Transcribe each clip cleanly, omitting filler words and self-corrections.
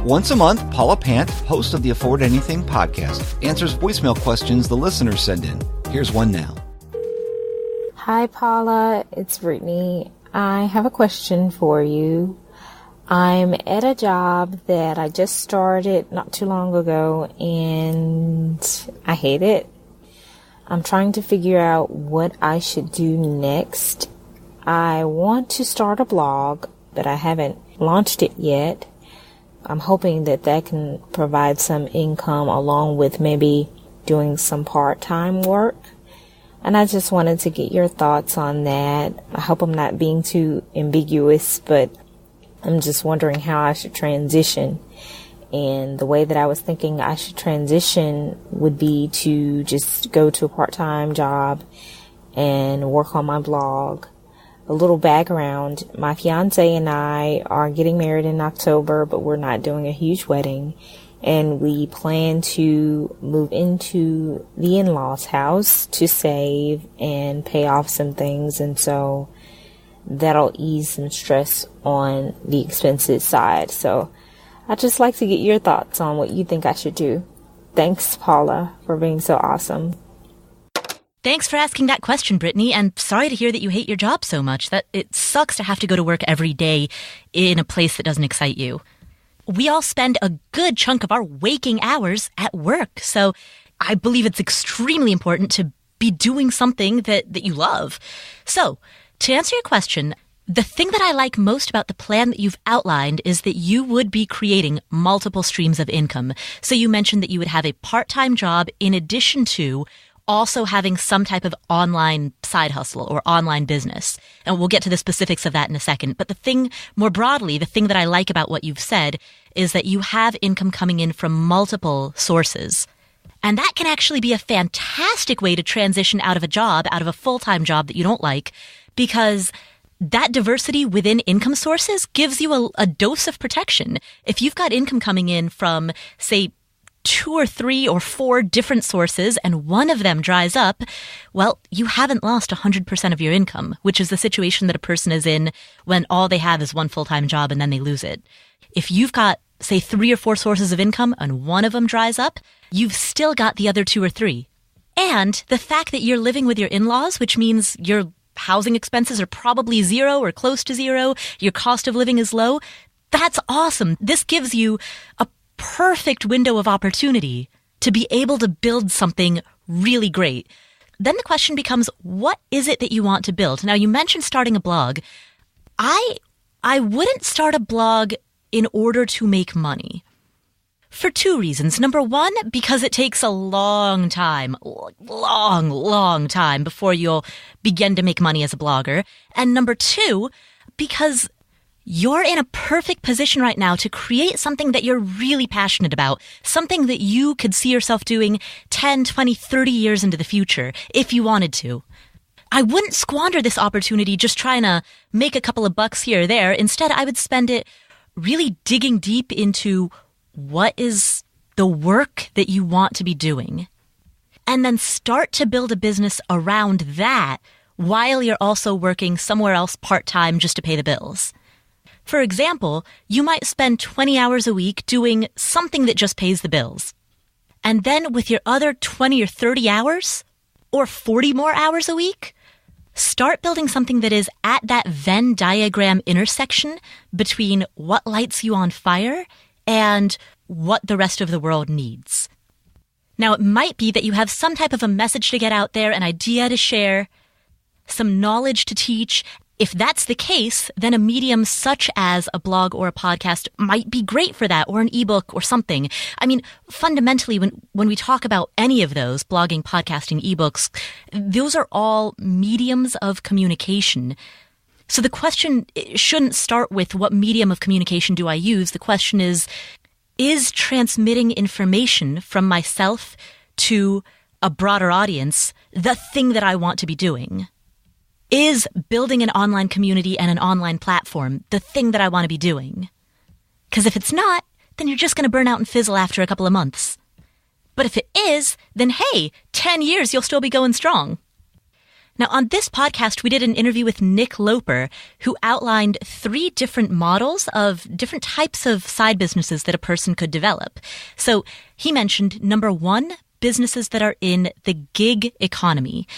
Once a month, Paula Pant, host of the Afford Anything podcast, answers voicemail questions the listeners send in. Here's one now. Hi, Paula. It's Brittany. I have a question for you. I'm at a job that I just started not too long ago, and I hate it. I'm trying to figure out what I should do next. I want to start a blog, but I haven't launched it yet. I'm hoping that can provide some income along with maybe doing some part-time work. And I just wanted to get your thoughts on that. I hope I'm not being too ambiguous, but I'm just wondering how I should transition. And the way that I was thinking I should transition would be to just go to a part-time job and work on my blog. A little background, my fiance and I are getting married in October, but we're not doing a huge wedding. And we plan to move into the in-laws' house to save and pay off some things. And so that'll ease some stress on the expenses side. So I'd just like to get your thoughts on what you think I should do. Thanks, Paula, for being so awesome. Thanks for asking that question, Brittany, and sorry to hear that you hate your job so much. That it sucks to have to go to work every day in a place that doesn't excite you. We all spend a good chunk of our waking hours at work, so I believe it's extremely important to be doing something that you love. So, to answer your question, the thing that I like most about the plan that you've outlined is that you would be creating multiple streams of income. So you mentioned that you would have a part-time job in addition to also having some type of online side hustle or online business. And we'll get to the specifics of that in a second. But the thing, more broadly, the thing that I like about what you've said is that you have income coming in from multiple sources. And that can actually be a fantastic way to transition out of a full-time job that you don't like, because that diversity within income sources gives you a dose of protection. If you've got income coming in from, say, 2 or 3 or 4 different sources and one of them dries up, well, you haven't lost 100% of your income, which is the situation that a person is in when all they have is one full-time job and then they lose it. If you've got, say, 3 or 4 sources of income and one of them dries up, you've still got the other 2 or 3. And the fact that you're living with your in-laws, which means your housing expenses are probably 0 or close to 0, your cost of living is low, that's awesome. This gives you a perfect window of opportunity to be able to build something really great. Then the question becomes, what is it that you want to build? Now, you mentioned starting a blog. I wouldn't start a blog in order to make money. For 2 reasons. Number 1, because it takes a long time before you'll begin to make money as a blogger. And number 2, because you're in a perfect position right now to create something that you're really passionate about, something that you could see yourself doing 10, 20, 30 years into the future if you wanted to. I wouldn't squander this opportunity just trying to make a couple of bucks here or there. Instead, I would spend it really digging deep into what is the work that you want to be doing, and then start to build a business around that while you're also working somewhere else part-time just to pay the bills. For example, you might spend 20 hours a week doing something that just pays the bills. And then with your other 20 or 30 hours, or 40 more hours a week, start building something that is at that Venn diagram intersection between what lights you on fire and what the rest of the world needs. Now, it might be that you have some type of a message to get out there, an idea to share, some knowledge to teach. If that's the case, then a medium such as a blog or a podcast might be great for that, or an ebook or something. I mean, fundamentally, when we talk about any of those, blogging, podcasting, ebooks, those are all mediums of communication. So the question shouldn't start with what medium of communication do I use? The question is transmitting information from myself to a broader audience the thing that I want to be doing? Is building an online community and an online platform the thing that I want to be doing? Because if it's not, then you're just going to burn out and fizzle after a couple of months. But if it is, then hey, 10 years you'll still be going strong. Now, on this podcast, we did an interview with Nick Loper, who outlined 3 different models of different types of side businesses that a person could develop. So he mentioned, number 1, businesses that are in the gig economy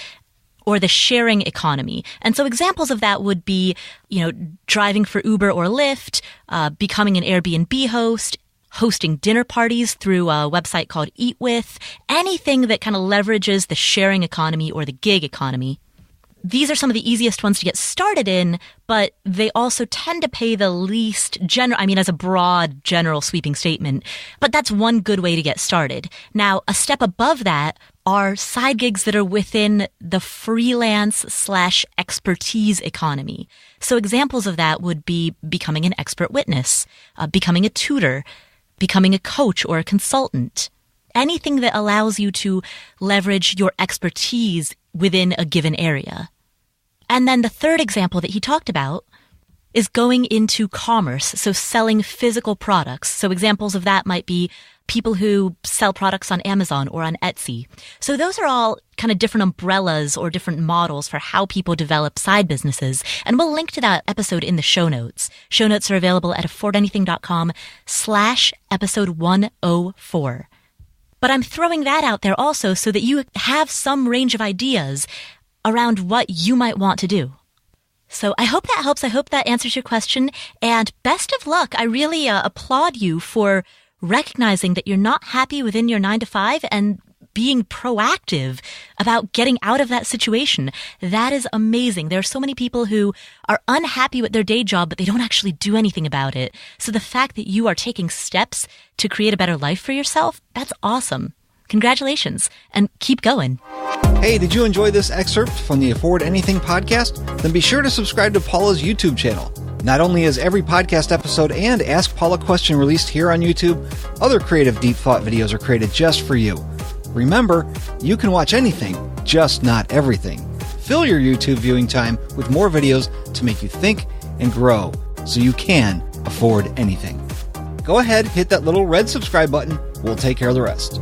or the sharing economy. And so examples of that would be, driving for Uber or Lyft, becoming an Airbnb host, hosting dinner parties through a website called Eat With, anything that kind of leverages the sharing economy or the gig economy. These are some of the easiest ones to get started in, but they also tend to pay the least as a broad, general sweeping statement. But that's one good way to get started. Now, a step above that are side gigs that are within the freelance/expertise economy. So examples of that would be becoming an expert witness, becoming a tutor, becoming a coach or a consultant. Anything that allows you to leverage your expertise within a given area. And then the third example that he talked about is going into commerce, so selling physical products. So examples of that might be people who sell products on Amazon or on Etsy. So those are all kind of different umbrellas or different models for how people develop side businesses. And we'll link to that episode in the show notes. Show notes are available at affordanything.com/episode 104. But I'm throwing that out there also so that you have some range of ideas around what you might want to do. So I hope that helps. I hope that answers your question. And best of luck. I really applaud you for recognizing that you're not happy within your 9-to-5 and being proactive about getting out of that situation. That is amazing. There are so many people who are unhappy with their day job, but they don't actually do anything about it. So the fact that you are taking steps to create a better life for yourself, that's awesome. Congratulations, and keep going. Hey, did you enjoy this excerpt from the Afford Anything podcast? Then be sure to subscribe to Paula's YouTube channel. Not only is every podcast episode and Ask Paula question released here on YouTube, other creative deep thought videos are created just for you. Remember, you can watch anything, just not everything. Fill your YouTube viewing time with more videos to make you think and grow so you can afford anything. Go ahead, hit that little red subscribe button. We'll take care of the rest.